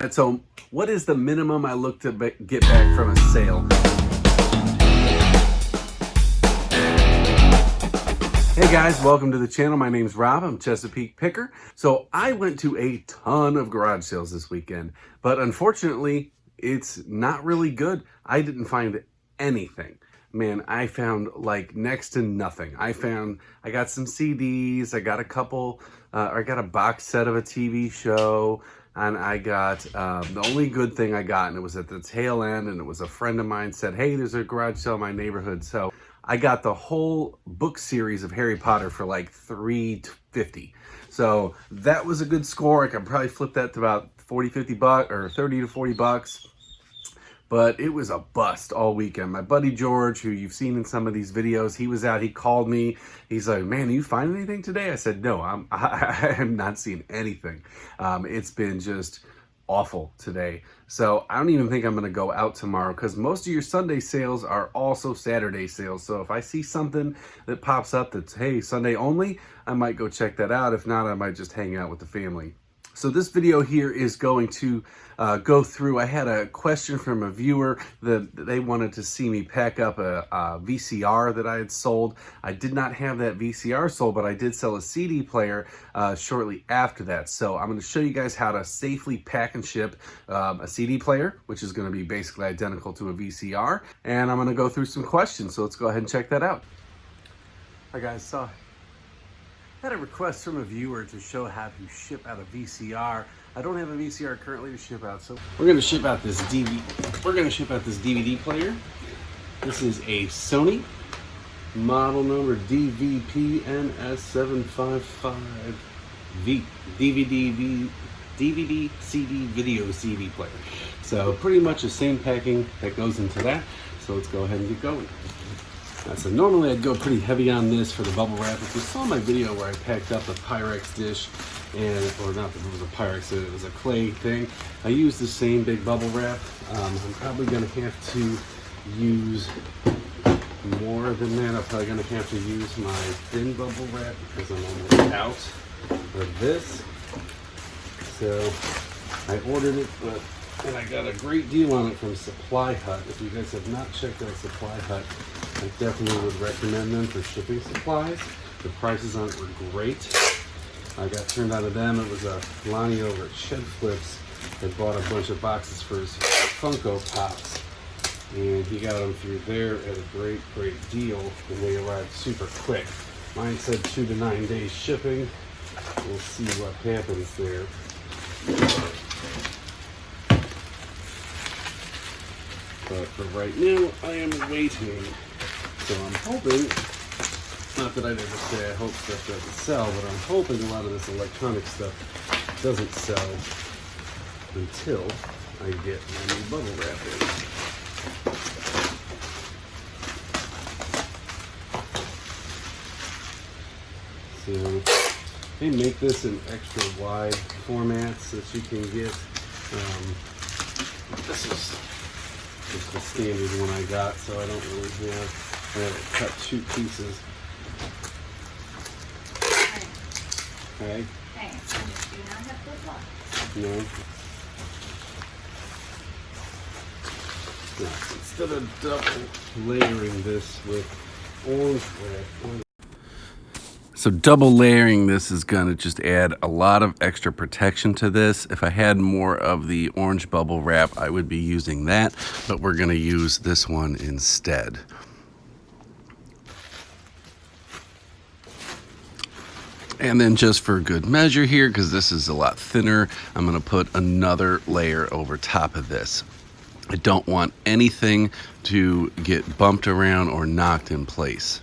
And so what is the minimum I look to get back from a sale? Hey guys, welcome to the channel. My name's Rob. I'm Chesapeake Picker. So I went to a ton of garage sales this weekend, but unfortunately, it's not really good. I didn't find anything. Man, I found like next to nothing. I got some CDs, I got a couple, I got a box set of a TV show, and I got, the only good thing I got, and it was at the tail end, and it was a friend of mine said, hey, there's a garage sale in my neighborhood. So I got the whole book series of Harry Potter for like $3.50. So that was a good score. I could probably flip that to about 50 bucks or 30 to 40 bucks. But it was a bust all weekend. My buddy George, who you've seen in some of these videos, he was out, he called me. He's like, man, do you find anything today? I said, no, I am not seeing anything. It's been just awful today. So I don't even think I'm gonna go out tomorrow because most of your Sunday sales are also Saturday sales. So if I see something that pops up that's, hey, Sunday only, I might go check that out. If not, I might just hang out with the family. So this video here is going to go through, I had a question from a viewer that they wanted to see me pack up a VCR that I had sold. I did not have that VCR sold, but I did sell a CD player shortly after that. So I'm going to show you guys how to safely pack and ship a CD player, which is going to be basically identical to a VCR. And I'm going to go through some questions. So let's go ahead and check that out. All right, guys, so I had a request from a viewer to show how to ship out a VCR. I don't have a VCR currently to ship out, so we're going to ship out this DVD. We're going to ship out this DVD player. This is a Sony model number DVP-NS755V DVD CD video CD player. So pretty much the same packing that goes into that. So let's go ahead and get going. So normally I'd go pretty heavy on this for the bubble wrap. If you saw my video where I packed up a Pyrex dish, or not that it was a Pyrex, it was a clay thing, I used the same big bubble wrap. I'm probably going to have to use more than that. I'm probably going to have to use my thin bubble wrap because I'm almost out of this. So I ordered it, and I got a great deal on it from Supply Hut. If you guys have not checked out Supply Hut, I definitely would recommend them for shipping supplies. The prices on it were great. I got turned on to them. It was a Lonnie over at Shed Flips that bought a bunch of boxes for his Funko Pops. And he got them through there at a great deal, and they arrived super quick. Mine said 2 to 9 days shipping. We'll see what happens there. But for right now, I am waiting. So I'm hoping, not that I'd ever say I hope stuff doesn't sell, but I'm hoping a lot of this electronic stuff doesn't sell until I get my new bubble wrap in. So they make this in extra wide formats that you can get. This is just the standard one I got, so I don't really have. I have to cut 2 pieces. Okay. Okay. Do not have flip flops. No. Now, instead of double layering this with orange wrap. So double layering this is gonna just add a lot of extra protection to this. If I had more of the orange bubble wrap, I would be using that, but we're gonna use this one instead. And then just for good measure here, because this is a lot thinner, I'm gonna put another layer over top of this. I don't want anything to get bumped around or knocked in place.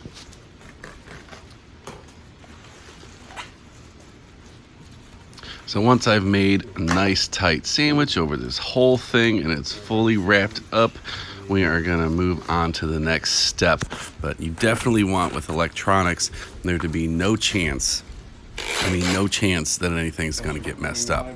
So once I've made a nice tight sandwich over this whole thing and it's fully wrapped up, we are gonna move on to the next step. But you definitely want, with electronics, there to be no chance that anything's gonna get messed up.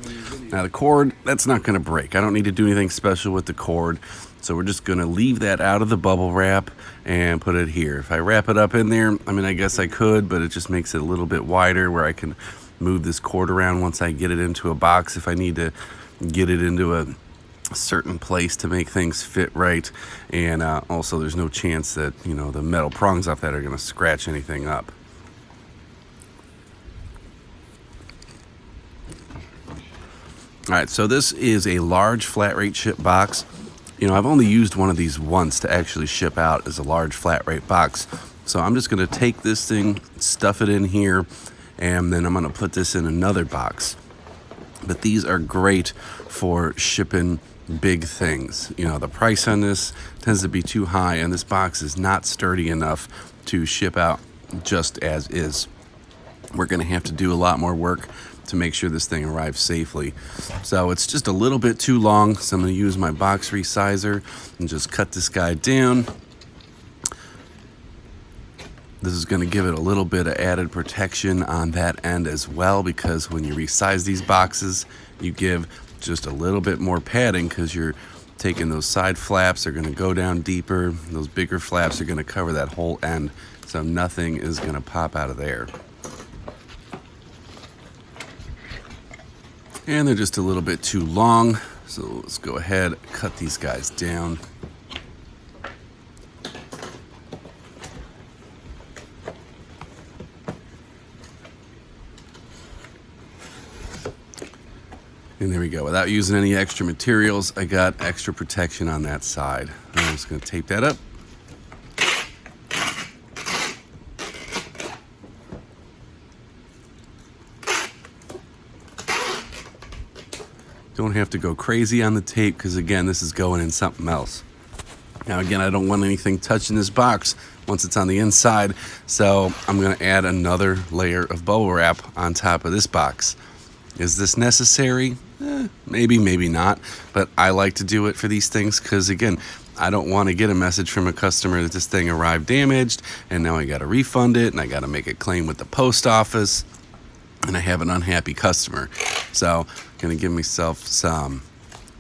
Now the cord, that's not gonna break. I don't need to do anything special with the cord. So we're just gonna leave that out of the bubble wrap and put it here. If I wrap it up in there, I mean, I guess I could, but it just makes it a little bit wider where I can move this cord around once I get it into a box if I need to get it into a certain place to make things fit right, and also there's no chance that, you know, the metal prongs off that are going to scratch anything up. All right, so this is a large flat rate ship box. You know, I've only used one of these once to actually ship out as a large flat rate box. So I'm just going to take this thing, stuff it in here, and then I'm going to put this in another box. But these are great for shipping big things. You know, the price on this tends to be too high, and this box is not sturdy enough to ship out just as is. We're going to have to do a lot more work to make sure this thing arrives safely. So it's just a little bit too long, so I'm going to use my box resizer and just cut this guy down. This is going to give it a little bit of added protection on that end as well, because when you resize these boxes, you give just a little bit more padding, because you're taking those side flaps are going to go down deeper. Those bigger flaps are going to cover that whole end, so nothing is going to pop out of there. And they're just a little bit too long, so let's go ahead and cut these guys down. And there we go. Without using any extra materials, I got extra protection on that side. I'm just going to tape that up. Don't have to go crazy on the tape, because again, this is going in something else. Now again, I don't want anything touching this box once it's on the inside, so I'm going to add another layer of bubble wrap on top of this box. Is this necessary? Maybe, maybe not, but I like to do it for these things, because again, I don't want to get a message from a customer that this thing arrived damaged and now I got to refund it and I got to make a claim with the post office and I have an unhappy customer. So I'm going to give myself some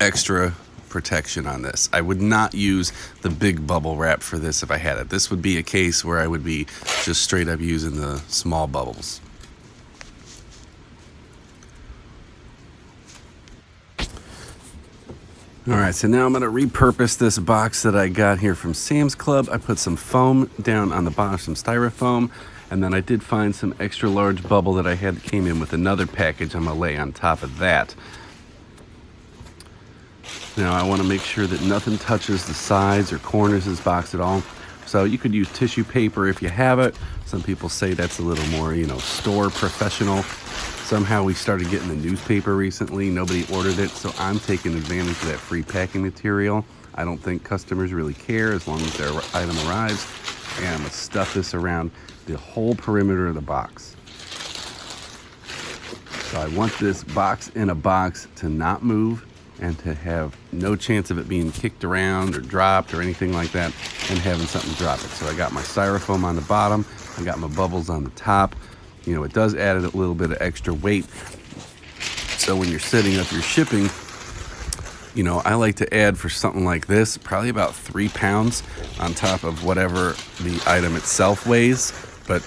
extra protection on this. I would not use the big bubble wrap for this if I had it. This would be a case where I would be just straight up using the small bubbles. All right, so now I'm going to repurpose this box that I got here from Sam's Club. I put some foam down on the bottom, some styrofoam, and then I did find some extra large bubble that I had that came in with another package I'm going to lay on top of that. Now I want to make sure that nothing touches the sides or corners of this box at all. So you could use tissue paper if you have it. Some people say that's a little more, you know, store professional. Somehow we started getting the newspaper recently. Nobody ordered it, so I'm taking advantage of that free packing material. I don't think customers really care as long as their item arrives. And I'm going to stuff this around the whole perimeter of the box. So I want this box in a box to not move and to have no chance of it being kicked around or dropped or anything like that and having something drop it. So I got my styrofoam on the bottom. I got my bubbles on the top. You know, it does add a little bit of extra weight. So when you're setting up your shipping, you know, I like to add for something like this, probably about 3 pounds on top of whatever the item itself weighs. But,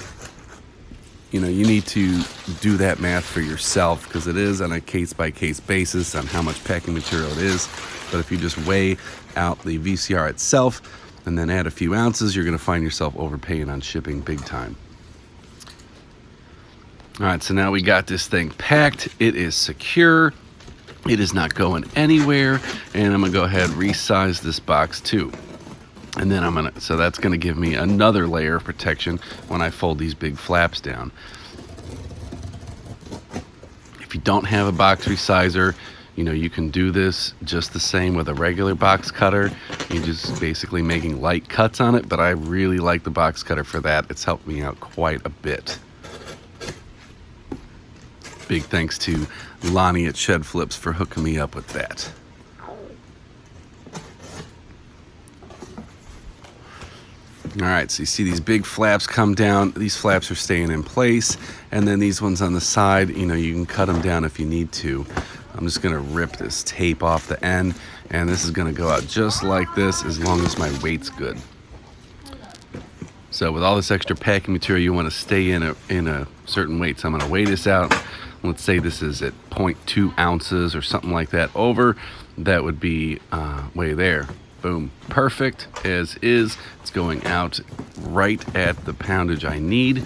you know, you need to do that math for yourself, because it is on a case-by-case basis on how much packing material it is. But if you just weigh out the VCR itself and then add a few ounces, you're going to find yourself overpaying on shipping big time. All right, so now we got this thing packed. It is secure. It is not going anywhere. And I'm gonna go ahead and resize this box too. And then so that's gonna give me another layer of protection when I fold these big flaps down. If you don't have a box resizer, you know, you can do this just the same with a regular box cutter. You're just basically making light cuts on it, but I really like the box cutter for that. It's helped me out quite a bit. Big thanks to Lonnie at Shed Flips for hooking me up with that. All right, so you see these big flaps come down. These flaps are staying in place. And then these ones on the side, you know, you can cut them down if you need to. I'm just gonna rip this tape off the end, and this is gonna go out just like this as long as my weight's good. So with all this extra packing material, you wanna stay in a certain weight. So I'm gonna weigh this out let's say this is at 0.2 ounces or something like that over, that would be way there. Boom, perfect as is. It's going out right at the poundage I need.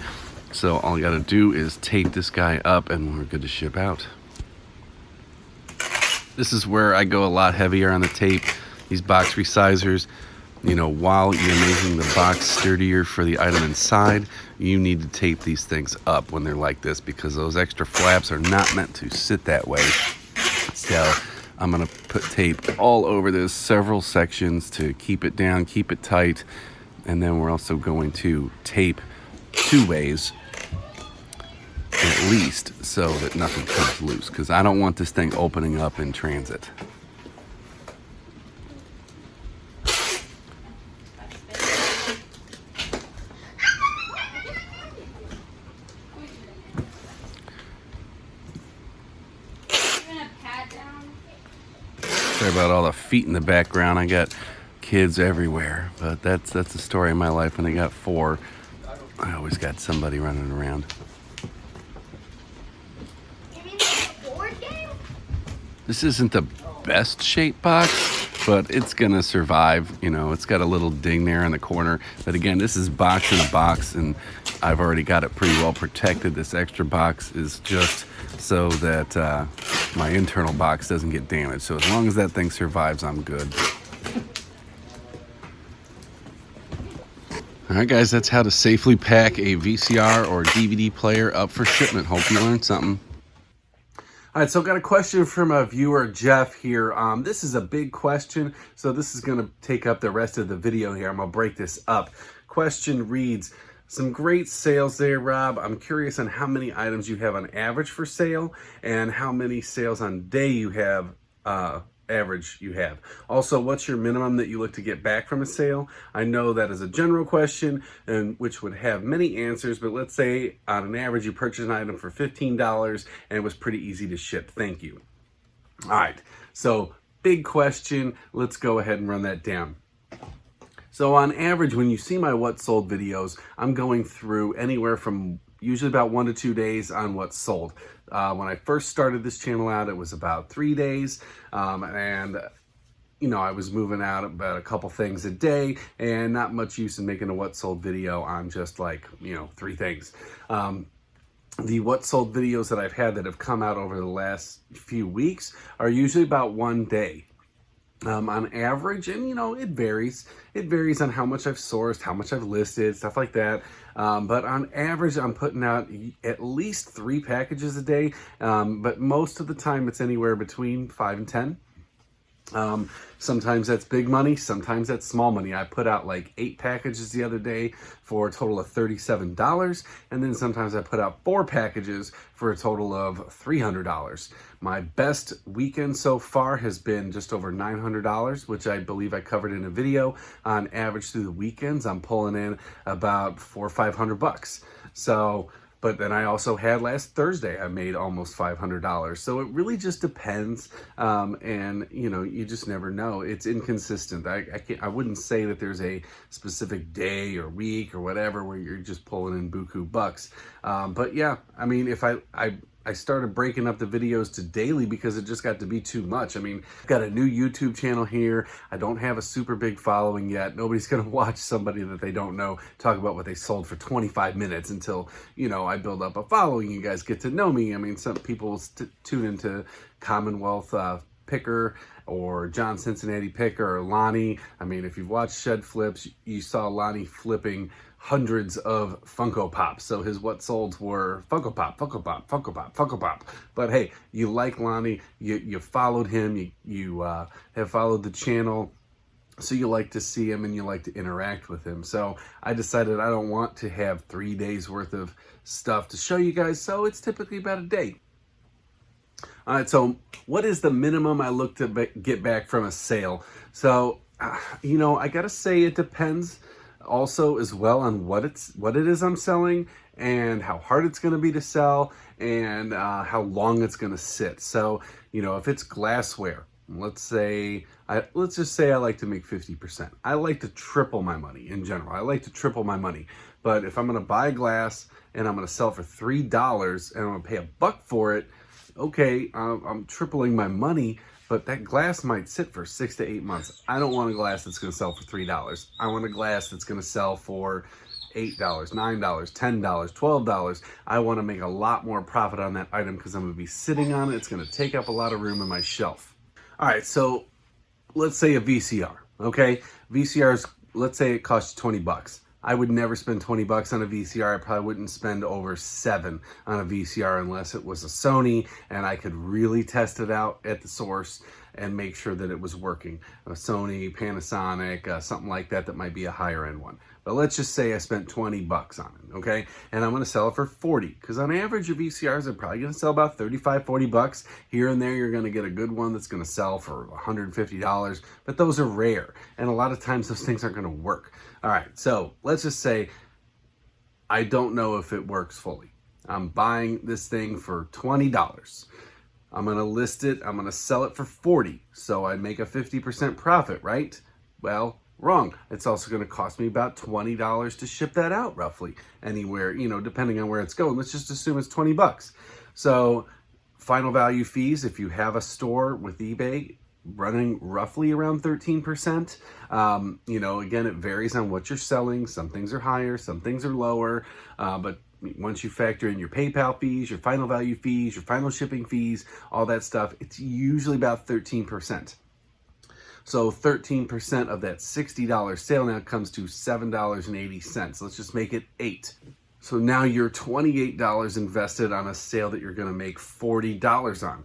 So all I gotta do is tape this guy up and we're good to ship out. This is where I go a lot heavier on the tape. These box resizers, you know, while you're making the box sturdier for the item inside, you need to tape these things up when they're like this, because those extra flaps are not meant to sit that way. So I'm gonna put tape all over this, several sections to keep it down, keep it tight. And then we're also going to tape 2 ways at least, so that nothing comes loose, because I don't want this thing opening up in transit. Sorry about all the feet in the background. I got kids everywhere, but that's the story of my life. When I got 4, I always got somebody running around. This isn't the best shaped box, but it's gonna survive. You know, it's got a little ding there in the corner. But again, this is box in a box, and I've already got it pretty well protected. This extra box is just so that my internal box doesn't get damaged. So as long as that thing survives, I'm good. All right, guys, that's how to safely pack a VCR or DVD player up for shipment. Hope you learned something. All right, so I've got a question from a viewer, Jeff, here. This is a big question, so this is going to take up the rest of the video here. I'm going to break this up. Question reads, some great sales there, Rob. I'm curious on how many items you have on average for sale and how many sales on day you have, average you have. Also, what's your minimum that you look to get back from a sale? I know that is a general question, and which would have many answers, but let's say on an average you purchased an item for $15 and it was pretty easy to ship. Thank you. All right, so big question. Let's go ahead and run that down. So on average, when you see my what sold videos, I'm going through anywhere from usually about 1 to 2 days on what's sold. When I first started this channel out, it was about 3 days. And you know, I was moving out about a couple things a day, and not much use in making a what sold video on just like, you know, 3 things. The what sold videos that I've had that have come out over the last few weeks are usually about 1 day. On average, and you know, it varies on how much I've sourced, how much I've listed, stuff like that. But on average, I'm putting out at least 3 packages a day. But most of the time it's anywhere between 5 and 10. Sometimes that's big money, sometimes that's small money. I put out like 8 packages the other day for a total of $37, and then sometimes I put out 4 packages for a total of $300. My best weekend so far has been just over $900, which I believe I covered in a video. On average through the weekends, I'm pulling in about $400 or $500. So, but then I also had last Thursday, I made almost $500. So it really just depends. And you know, you just never know. It's inconsistent. I wouldn't say that there's a specific day or week or whatever where you're just pulling in buku bucks. But yeah, I mean, if I started breaking up the videos to daily because it just got to be too much. I mean, I've got a new YouTube channel here. I don't have a super big following yet. Nobody's going to watch somebody that they don't know talk about what they sold for 25 minutes until, you know, I build up a following. You guys get to know me. I mean, some people tune into Commonwealth Picker or John Cincinnati Picker or Lonnie. I mean, if you've watched Shed Flips, you saw Lonnie flipping hundreds of Funko Pops. So his what solds were Funko Pop, Funko Pop, Funko Pop, Funko Pop. But hey, you like Lonnie, you followed him, you have followed the channel, so you like to see him and you like to interact with him. So I decided I don't want to have 3 days worth of stuff to show you guys, so it's typically about a day. All right, so what is the minimum I look to get back from a sale? So, you know, I gotta say it depends also as well on what it is I'm selling and how hard it's going to be to sell and how long it's going to sit. So, you know, if it's glassware, let's just say I like to make 50%. I like to triple my money in general. I like to triple my money. But if I'm going to buy glass and I'm going to sell for $3 and I'm going to pay $1 for it, okay, I'm tripling my money, but that glass might sit for 6 to 8 months. I don't want a glass that's going to sell for $3. I want a glass that's going to sell for $8, $9, $10, $12. I want to make a lot more profit on that item because I'm going to be sitting on it. It's going to take up a lot of room in my shelf. All right, so let's say a VCR, okay? VCRs, let's say it costs you 20 bucks. I would never spend 20 bucks on a VCR. I probably wouldn't spend over 7 on a VCR unless it was a Sony and I could really test it out at the source and make sure that it was working. A Sony, Panasonic, something like that might be a higher end one. But let's just say I spent 20 bucks on it, okay? And I'm gonna sell it for 40, because on average your VCRs are probably gonna sell about 35, 40 bucks. Here and there you're gonna get a good one that's gonna sell for $150, but those are rare. And a lot of times those things aren't gonna work. All right, so let's just say I don't know if it works fully. I'm buying this thing for $20. I'm gonna list it, I'm gonna sell it for 40, so I make a 50% profit, right? Well, wrong. It's also gonna cost me about $20 to ship that out, roughly, anywhere, depending on where it's going. Let's just assume it's 20 bucks. So final value fees, if you have a store with eBay, running roughly around 13%. Again, it varies on what you're selling. Some things are higher, some things are lower, but once you factor in your PayPal fees, your final value fees, your final shipping fees, all that stuff, it's usually about 13%. So 13% of that $60 sale now comes to $7.80. Let's just make it 8. So now you're $28 invested on a sale that you're going to make $40 on.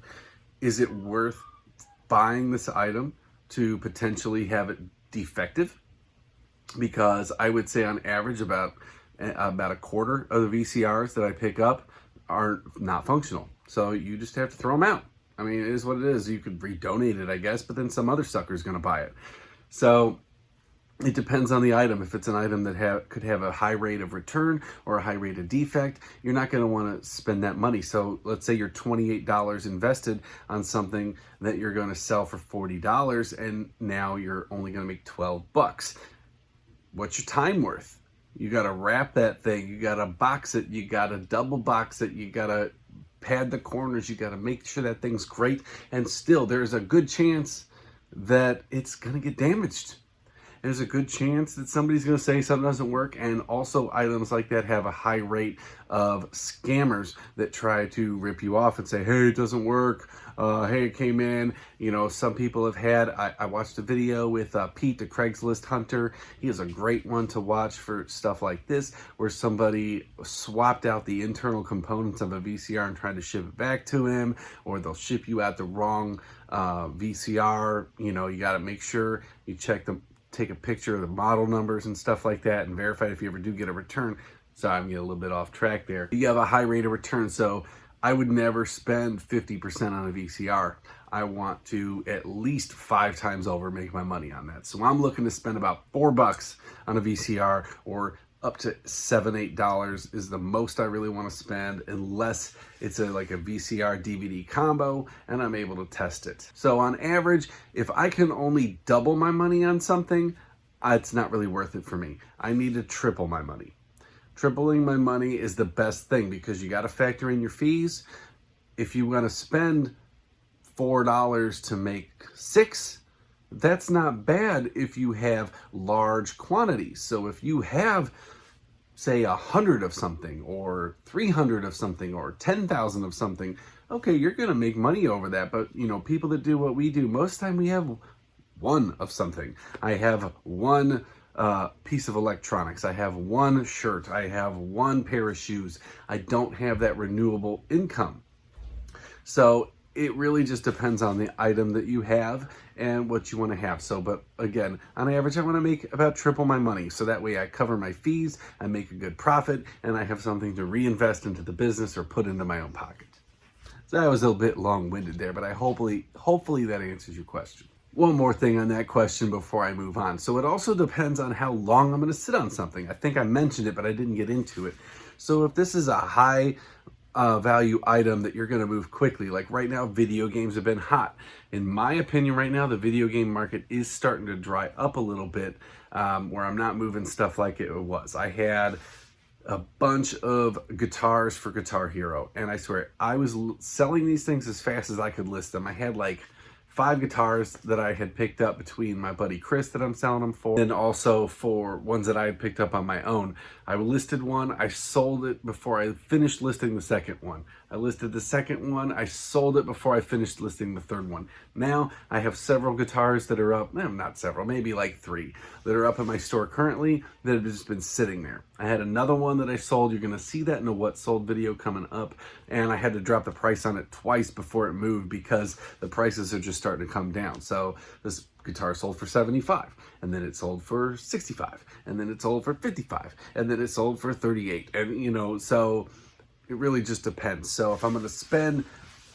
Is it worth buying this item to potentially have it defective? Because I would say on average about a quarter of the VCRs that I pick up are not functional. So you just have to throw them out. I mean, it is what it is. You could redonate it, I guess, but then some other sucker's going to buy it. So it depends on the item. If it's an item that could have a high rate of return or a high rate of defect, you're not going to want to spend that money. So let's say you're $28 invested on something that you're going to sell for $40, and now you're only going to make 12 bucks. What's your time worth? You got to wrap that thing. You got to box it. You got to double box it. You got to pad the corners. You got to make sure that thing's great. And still, there's a good chance that it's going to get damaged. There's a good chance that somebody's going to say something doesn't work. And also items like that have a high rate of scammers that try to rip you off and say, hey, it doesn't work. Hey, it came in. Some people have had, I watched a video with Pete, the Craigslist hunter. He is a great one to watch for stuff like this, where somebody swapped out the internal components of a VCR and tried to ship it back to him, or they'll ship you out the wrong VCR. You got to make sure you take a picture of the model numbers and stuff like that and verify if you ever do get a return. Sorry, I'm getting a little bit off track there. You have a high rate of return, so I would never spend 50% on a VCR. I want to at least 5 times over make my money on that. So I'm looking to spend about $4 on a VCR, or up to $7, $8 is the most I really want to spend, unless it's like a VCR DVD combo and I'm able to test it. So on average, if I can only double my money on something, it's not really worth it for me. I need to triple my money. Tripling my money is the best thing, because you got to factor in your fees. If you want to spend $4 to make 6, that's not bad if you have large quantities. So if you have, say, 100 of something, or 300 of something, or 10,000 of something, okay, you're going to make money over that. But, people that do what we do, most of the time we have 1 of something. I have 1 piece of electronics. I have 1 shirt. I have 1 pair of shoes. I don't have that renewable income. So it really just depends on the item that you have and what you want to have. So, but again, on average, I want to make about triple my money. So that way I cover my fees, I make a good profit, and I have something to reinvest into the business or put into my own pocket. So that was a bit long-winded there, but hopefully that answers your question. One more thing on that question before I move on. So it also depends on how long I'm going to sit on something. I think I mentioned it, but I didn't get into it. So if this is a high value item that you're going to move quickly, like right now, video games have been hot. In my opinion, right now, the video game market is starting to dry up a little bit, where I'm not moving stuff like it was. I had a bunch of guitars for Guitar Hero, and I swear I was selling these things as fast as I could list them. I had like 5 guitars that I had picked up between my buddy Chris that I'm selling them for, and also for ones that I had picked up on my own. I listed one, I sold it before I finished listing the second one. I listed the second one, I sold it before I finished listing the third one. Now I have several guitars that are up, not several, maybe like 3 that are up in my store currently that have just been sitting there. I had another one that I sold. You're gonna see that in a what sold video coming up, and I had to drop the price on it twice before it moved because the prices are just starting to come down. So this guitar sold for 75, and then it sold for 65, and then it sold for 55, and then it sold for 38, and so it really just depends. So if I'm going to spend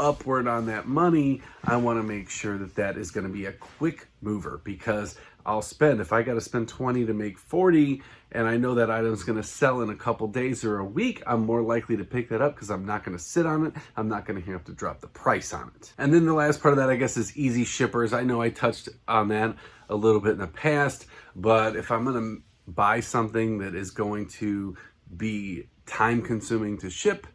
upward on that money, I want to make sure that that is going to be a quick mover, because I'll spend, if I got to spend 20 to make 40, and I know that item's going to sell in a couple days or a week, I'm more likely to pick that up because I'm not going to sit on it. I'm not going to have to drop the price on it. And then the last part of that, I guess, is easy shippers. I know I touched on that a little bit in the past, but if I'm going to buy something that is going to be time consuming to ship,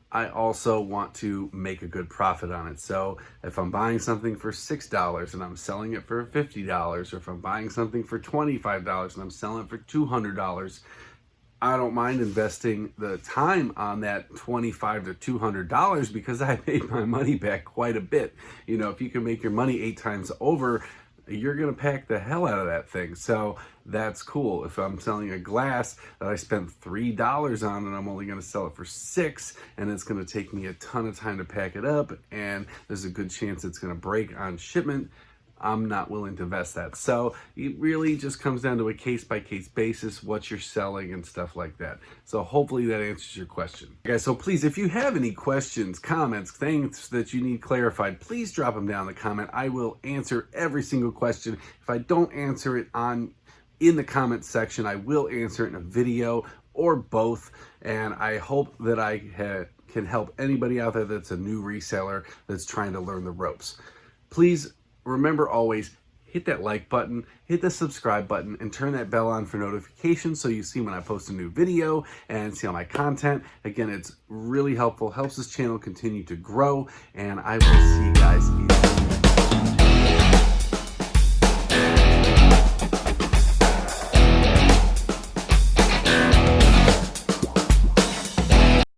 I also want to make a good profit on it. So if I'm buying something for $6 and I'm selling it for $50, or if I'm buying something for $25 and I'm selling it for $200, I don't mind investing the time on that $25 to $200 because I made my money back quite a bit. If you can make your money 8 times over, you're going to pack the hell out of that thing. So that's cool. If I'm selling a glass that I spent $3 on and I'm only going to sell it for $6, and it's going to take me a ton of time to pack it up, and there's a good chance it's going to break on shipment, I'm not willing to invest that. So it really just comes down to a case-by-case basis, what you're selling and stuff like that. So hopefully that answers your question. Guys, so please, if you have any questions, comments, things that you need clarified, please drop them down in the comment. I will answer every single question. If I don't answer it in the comment section, I will answer it in a video or both. And I hope that I can help anybody out there that's a new reseller that's trying to learn the ropes. Please remember, always hit that like button, hit the subscribe button, and turn that bell on for notifications so you see when I post a new video and see all my content. Again, it's really helpful, helps this channel continue to grow, and I will see you guys in